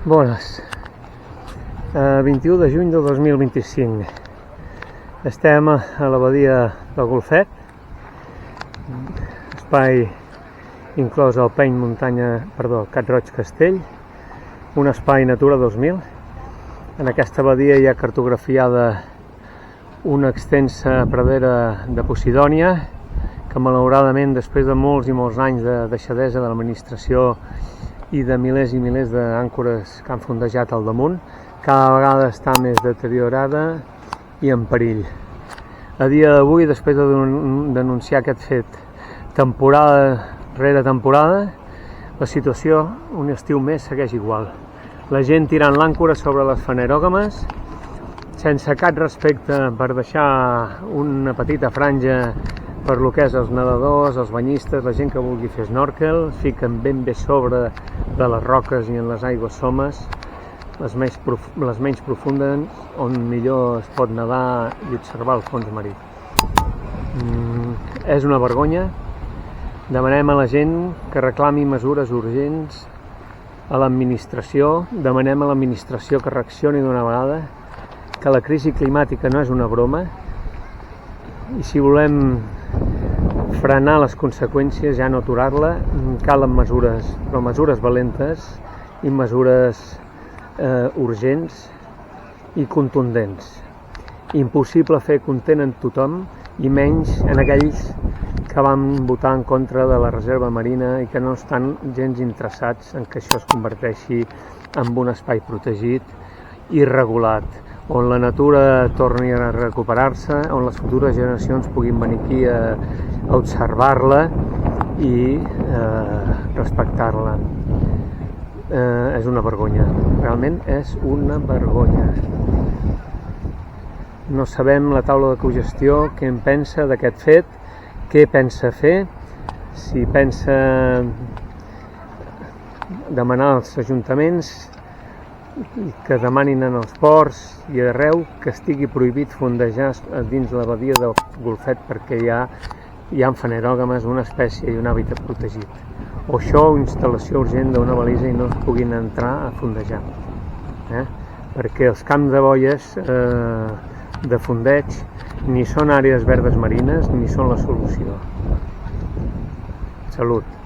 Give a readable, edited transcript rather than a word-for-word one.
Bones. 21 de juny del 2025. Estem a la badia del Golfet, espai inclòs al Peny Cat Roig Castell, un espai Natura 2000. En aquesta badia hi ha cartografiada una extensa pradera de Posidònia que malauradament, després de molts i molts anys de deixadesa de l'administració i de milers i milers d'àncores que han fondejat al damunt, cada vegada està més deteriorada i en perill. A dia d'avui, després de denunciar aquest fet temporada rere temporada, la situació un estiu més segueix igual. La gent tirant l'àncora sobre les fanerògames, sense cap respecte per deixar una petita franja per lo que és els nedadors, els banyistes, la gent que vulgui fer snorkel, fiquen ben bé sobre de les roques i en les aigües somes, les menys profundes, on millor es pot nedar i observar el fons marí. És una vergonya. Demanem a la gent que reclami mesures urgents a l'administració, demanem a l'administració que reaccioni d'una vegada, que la crisi climàtica no és una broma, i si volem frenar les conseqüències, ja no aturar-la, calen mesures, però mesures valentes i mesures urgents i contundents. Impossible fer content en tothom, i menys en aquells que van votar en contra de la reserva marina i que no estan gens interessats en que això es converteixi en un espai protegit i regulat, on la natura torni a recuperar-se, on les futures generacions puguin venir aquí a observar-la i respectar-la. És una vergonya, realment és una vergonya. No sabem la taula de cogestió què en pensa d'aquest fet, què pensa fer, si pensa demanar als ajuntaments que demanin en els ports i arreu que estigui prohibit fondejar dins la badia del Golfet perquè hi ha fanerògames, una espècie i un hàbitat protegit. O això, instal·lació urgent d'una balisa i no es puguin entrar a fondejar. Perquè els camps de boies de fondeig ni són àrees verdes marines ni són la solució. Salut.